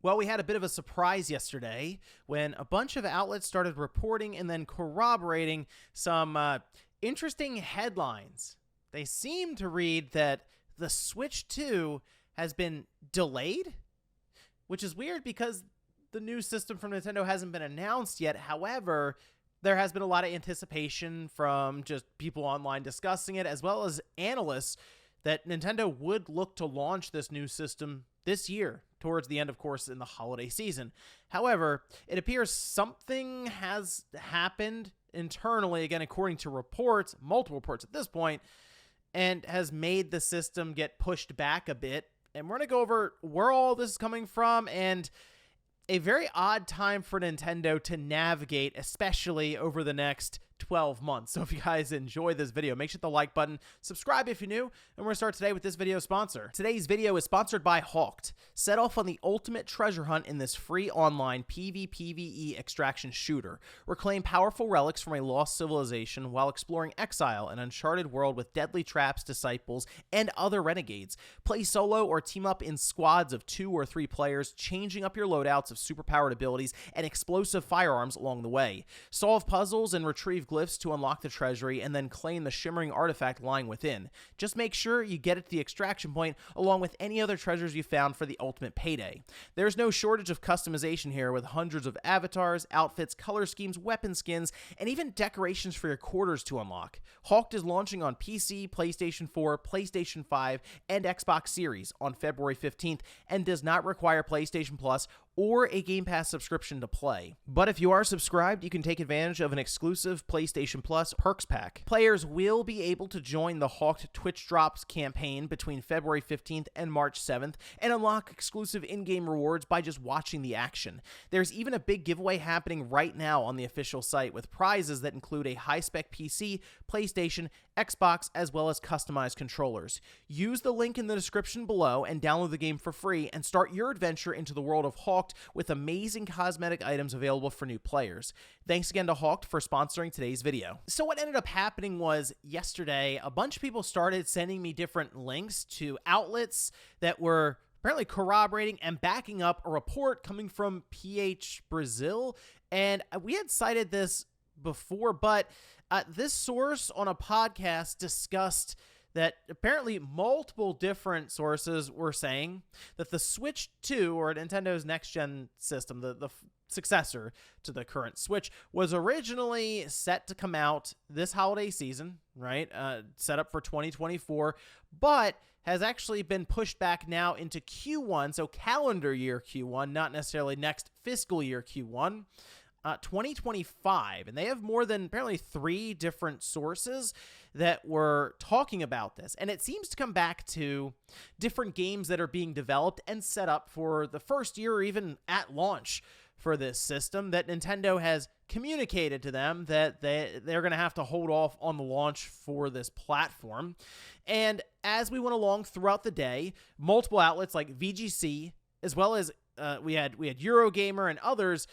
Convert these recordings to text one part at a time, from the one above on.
Well, we had a bit of a surprise yesterday when a bunch of outlets started reporting and then corroborating some interesting headlines. They seem to read that the Switch 2 has been delayed, which is weird because the new system from Nintendo hasn't been announced yet. However, there has been a lot of anticipation from just people online discussing it, as well as analysts, that Nintendo would look to launch this new system this year, towards the end, of course, in the holiday season. However, it appears something has happened internally, again, according to reports, multiple reports at this point, and has made the system get pushed back a bit. And we're going to go over where all this is coming from and a very odd time for Nintendo to navigate, especially over the next 12 months. So if you guys enjoy this video, make sure to hit the like button, subscribe if you're new, and we're going to start today with this video sponsor. Today's video is sponsored by Hawked. Set off on the ultimate treasure hunt in this free online PvPvE extraction shooter. Reclaim powerful relics from a lost civilization while exploring exile, an uncharted world with deadly traps, disciples, and other renegades. Play solo or team up in squads of 2 or 3 players, changing up your loadouts of superpowered abilities and explosive firearms along the way. Solve puzzles and retrieve glyphs to unlock the treasury, and then claim the shimmering artifact lying within. Just make sure you get it to the extraction point along with any other treasures you found for the ultimate payday. There's no shortage of customization here, with hundreds of avatars, outfits, color schemes, weapon skins, and even decorations for your quarters to unlock. Hawked is launching on PC, PlayStation 4, PlayStation 5, and Xbox Series on February 15th and does not require PlayStation Plus or a Game Pass subscription to play. But if you are subscribed, you can take advantage of an exclusive PlayStation Plus perks pack. Players will be able to join the Hawked Twitch Drops campaign between February 15th and March 7th and unlock exclusive in-game rewards by just watching the action. There's even a big giveaway happening right now on the official site with prizes that include a high-spec PC, PlayStation, Xbox, as well as customized controllers. Use the link in the description below and download the game for free and start your adventure into the world of Hawked with amazing cosmetic items available for new players. Thanks again to Hawked for sponsoring today's video. So what ended up happening was yesterday, a bunch of people started sending me different links to outlets that were apparently corroborating and backing up a report coming from PH Brazil. And we had cited this before, but this source on a podcast discussed that apparently multiple different sources were saying that the Switch 2, or Nintendo's next-gen system, the successor to the current Switch, was originally set to come out this holiday season, right? Set up for 2024, but has actually been pushed back now into Q1, so calendar year Q1, not necessarily next fiscal year Q1. 2025, and they have more than apparently 3 different sources that were talking about this, and it seems to come back to different games that are being developed and set up for the first year or even at launch for this system, that Nintendo has communicated to them that they're going to have to hold off on the launch for this platform. And as we went along throughout the day, multiple outlets like VGC, as well as we had Eurogamer and others,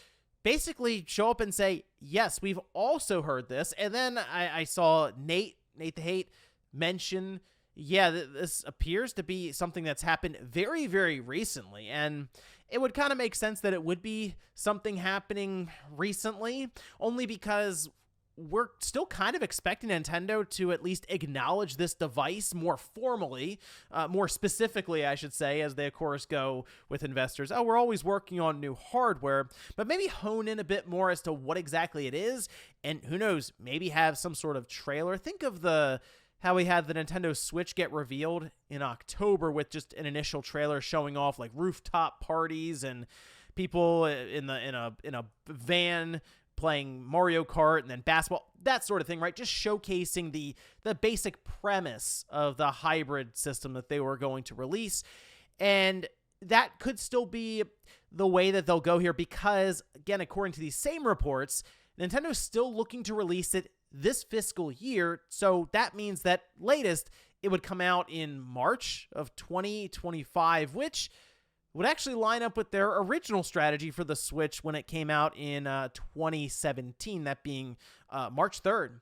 basically show up and say, yes, we've also heard this. And then I saw Nate the Hate mention, yeah, this appears to be something that's happened very, very recently. And it would kind of make sense that it would be something happening recently, only because we're still kind of expecting Nintendo to at least acknowledge this device more formally, more specifically, I should say, as they, of course, go with investors. Oh, we're always working on new hardware, but maybe hone in a bit more as to what exactly it is. And who knows, maybe have some sort of trailer. Think of how we had the Nintendo Switch get revealed in October with just an initial trailer showing off like rooftop parties and people in a van playing Mario Kart and then basketball, that sort of thing, right? Just showcasing the basic premise of the hybrid system that they were going to release. And that could still be the way that they'll go here because, again, according to these same reports, Nintendo's still looking to release it this fiscal year. So that means that latest it would come out in March of 2025, which would actually line up with their original strategy for the Switch when it came out in 2017, that being March 3rd.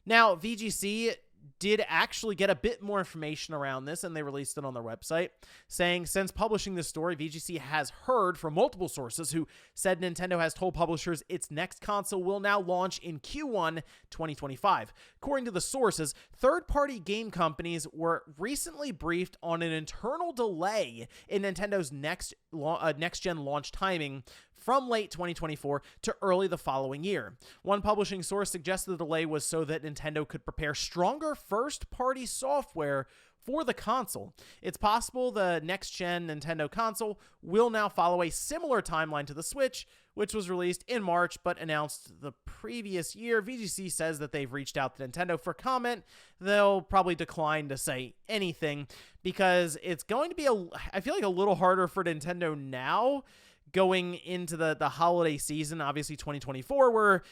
Now, VGC did actually get a bit more information around this, and they released it on their website, saying since publishing this story, VGC has heard from multiple sources who said Nintendo has told publishers its next console will now launch in Q1 2025. According to the sources, third-party game companies were recently briefed on an internal delay in Nintendo's next-gen launch timing from late 2024 to early the following year. One publishing source suggested the delay was so that Nintendo could prepare stronger first-party software for the console. It's possible the next-gen Nintendo console will now follow a similar timeline to the Switch, which was released in March but announced the previous year. VGC says that they've reached out to Nintendo for comment. They'll probably decline to say anything because it's going to be, I feel like, a little harder for Nintendo now going into the holiday season, obviously 2024, where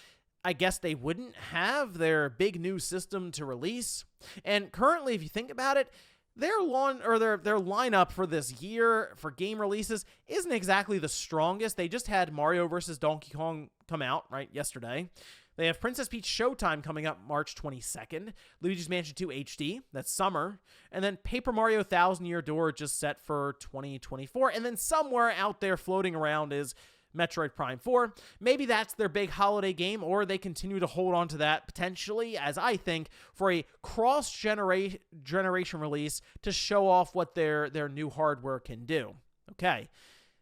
I guess they wouldn't have their big new system to release. And currently, if you think about it, their lineup for this year for game releases isn't exactly the strongest. They just had Mario vs. Donkey Kong come out right yesterday. They have Princess Peach Showtime coming up March 22nd, Luigi's Mansion 2 HD, that's summer, and then Paper Mario Thousand Year Door just set for 2024, and then somewhere out there floating around is Metroid Prime 4. Maybe that's their big holiday game, or they continue to hold on to that potentially, as I think, for a cross-generation release to show off what their new hardware can do. Okay,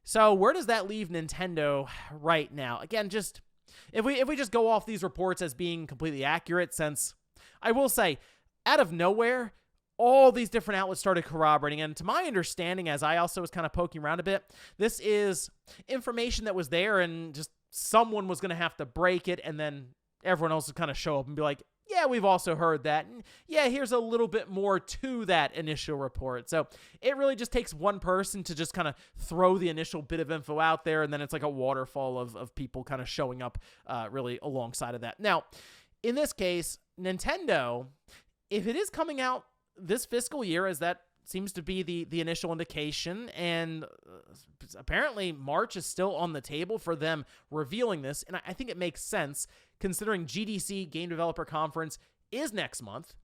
so where does that leave Nintendo right now? Again, just if we just go off these reports as being completely accurate, since I will say, out of nowhere, all these different outlets started corroborating, and to my understanding, as I also was kind of poking around a bit, this is information that was there, and just someone was going to have to break it, and then everyone else would kind of show up and be like, yeah, we've also heard that, and yeah, here's a little bit more to that initial report. So it really just takes one person to just kind of throw the initial bit of info out there, and then it's like a waterfall of people kind of showing up really alongside of that. Now, in this case, Nintendo, if it is coming out this fiscal year, as that seems to be the initial indication, and apparently March is still on the table for them revealing this, and I think it makes sense considering GDC, Game Developer Conference, is next month,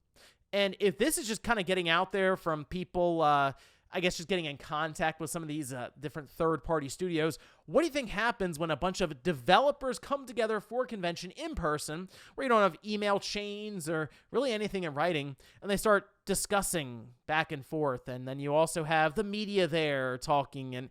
and if this is just kind of getting out there from people, I guess just getting in contact with some of these different third-party studios, what do you think happens when a bunch of developers come together for a convention in person, where you don't have email chains or really anything in writing, and they start discussing back and forth, and then you also have the media there talking, and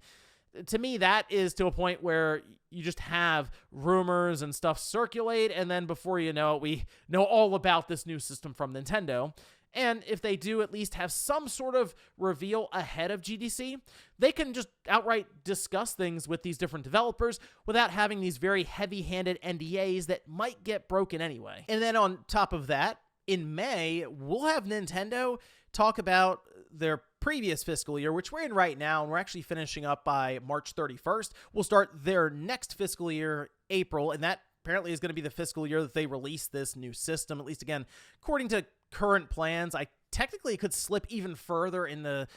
to me, that is to a point where you just have rumors and stuff circulate, and then before you know it, we know all about this new system from Nintendo. And if they do at least have some sort of reveal ahead of GDC, they can just outright discuss things with these different developers without having these very heavy-handed NDAs that might get broken anyway. And then on top of that, in May, we'll have Nintendo talk about their previous fiscal year, which we're in right now, and we're actually finishing up by March 31st. We'll start their next fiscal year, April, and that apparently is going to be the fiscal year that they release this new system, at least, again, according to current plans. I technically could slip even further in the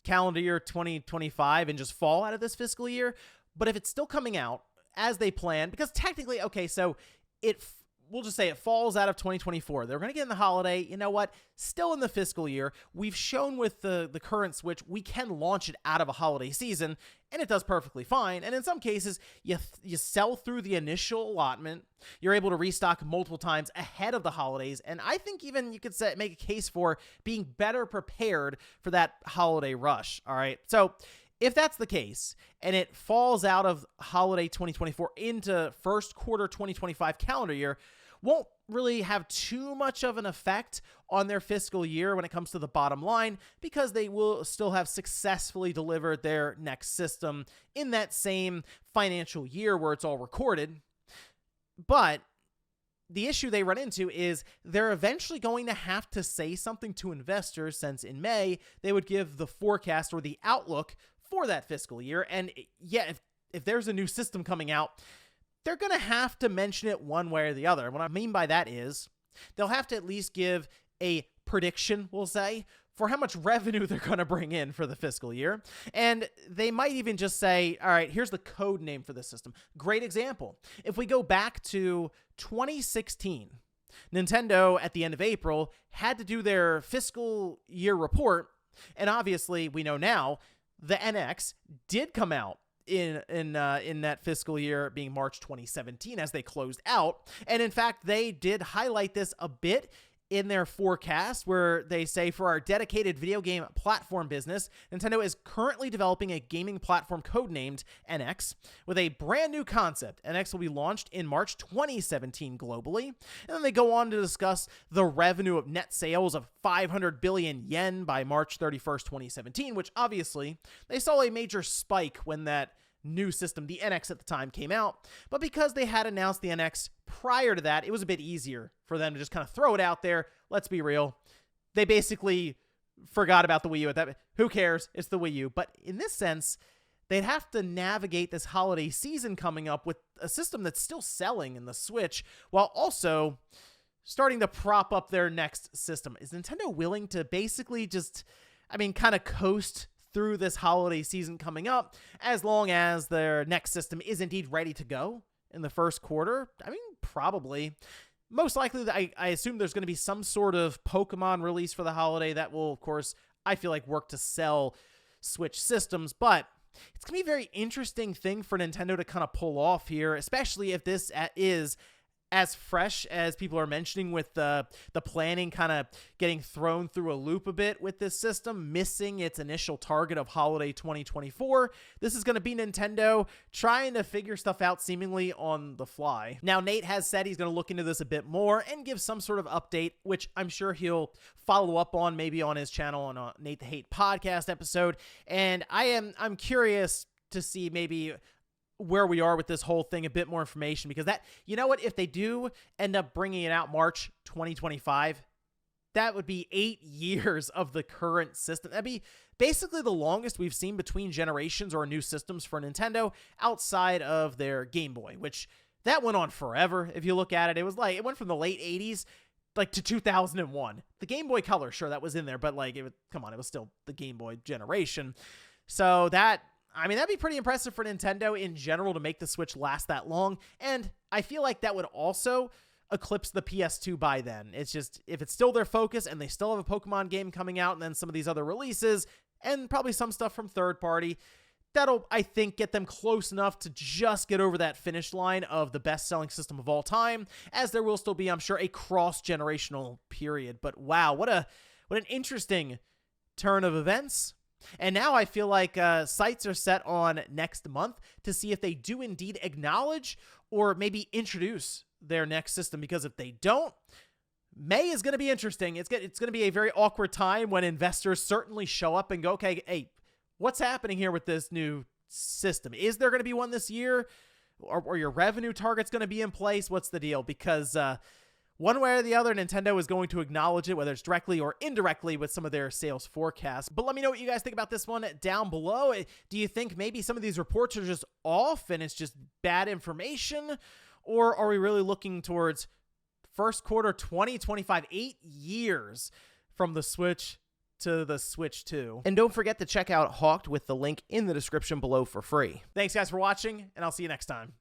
calendar year 2025 and just fall out of this fiscal year, but if it's still coming out as they plan, because technically, okay, so we'll just say it falls out of 2024. They're going to get in the holiday. You know what? Still in the fiscal year. We've shown with the current Switch, we can launch it out of a holiday season, and it does perfectly fine. And in some cases, you sell through the initial allotment. You're able to restock multiple times ahead of the holidays. And I think even you could make a case for being better prepared for that holiday rush. All right. So if that's the case, and it falls out of holiday 2024 into first quarter 2025 calendar year, won't really have too much of an effect on their fiscal year when it comes to the bottom line, because they will still have successfully delivered their next system in that same financial year where it's all recorded. But the issue they run into is they're eventually going to have to say something to investors, since in May, they would give the forecast or the outlook for that fiscal year. And yeah, if there's a new system coming out, they're going to have to mention it one way or the other. What I mean by that is they'll have to at least give a prediction, we'll say, for how much revenue they're going to bring in for the fiscal year. And they might even just say, all right, here's the code name for this system. Great example. If we go back to 2016, Nintendo, at the end of April, had to do their fiscal year report, and obviously, we know now, the NX did come out in that fiscal year, being March 2017, as they closed out. And in fact, they did highlight this a bit in their forecast, where they say, for our dedicated video game platform business, Nintendo is currently developing a gaming platform codenamed NX with a brand new concept. NX will be launched in March 2017 globally. And then they go on to discuss the revenue of net sales of 500 billion yen by March 31st, 2017, which obviously they saw a major spike when that new system, the NX at the time, came out. But because they had announced the NX prior to that, it was a bit easier for them to just kind of throw it out there. Let's be real. They basically forgot about the Wii U at that. Who cares? It's the Wii U. But in this sense, they'd have to navigate this holiday season coming up with a system that's still selling in the Switch, while also starting to prop up their next system. Is Nintendo willing to basically just, kind of coast through this holiday season coming up, as long as their next system is indeed ready to go in the first quarter? Probably. Most likely, I assume there's going to be some sort of Pokemon release for the holiday that will, of course, I feel like work to sell Switch systems, but it's going to be a very interesting thing for Nintendo to kind of pull off here, especially if this is as fresh as people are mentioning, with the planning kind of getting thrown through a loop a bit with this system, missing its initial target of holiday 2024. This is going to be Nintendo trying to figure stuff out seemingly on the fly. Now, Nate has said he's going to look into this a bit more and give some sort of update, which I'm sure he'll follow up on, maybe on his channel on a Nate the Hate podcast episode. And I'm curious to see maybe where we are with this whole thing, a bit more information, because that, you know what, if they do end up bringing it out March 2025, that would be 8 years of the current system. That'd be basically the longest we've seen between generations or new systems for Nintendo, outside of their Game Boy, which that went on forever. If you look at it, it went from the late 80s to 2001. The Game Boy Color, sure, that was in there, but it was still the Game Boy generation. So that'd be pretty impressive for Nintendo in general to make the Switch last that long. And I feel like that would also eclipse the PS2 by then. It's just, if it's still their focus and they still have a Pokemon game coming out and then some of these other releases and probably some stuff from third party, that'll, I think, get them close enough to just get over that finish line of the best-selling system of all time, as there will still be, I'm sure, a cross-generational period. But wow, what an interesting turn of events. And now I feel like sights are set on next month to see if they do indeed acknowledge or maybe introduce their next system, because if they don't, May is going to be interesting. It's going to be a very awkward time when investors certainly show up and go, okay, hey, what's happening here with this new system? Is there going to be one this year? Or your revenue target's going to be in place? What's the deal? Because one way or the other, Nintendo is going to acknowledge it, whether it's directly or indirectly with some of their sales forecasts. But let me know what you guys think about this one down below. Do you think maybe some of these reports are just off and it's just bad information? Or are we really looking towards first quarter 2025, 8 years from the Switch to the Switch 2? And don't forget to check out Hawked with the link in the description below for free. Thanks guys for watching, and I'll see you next time.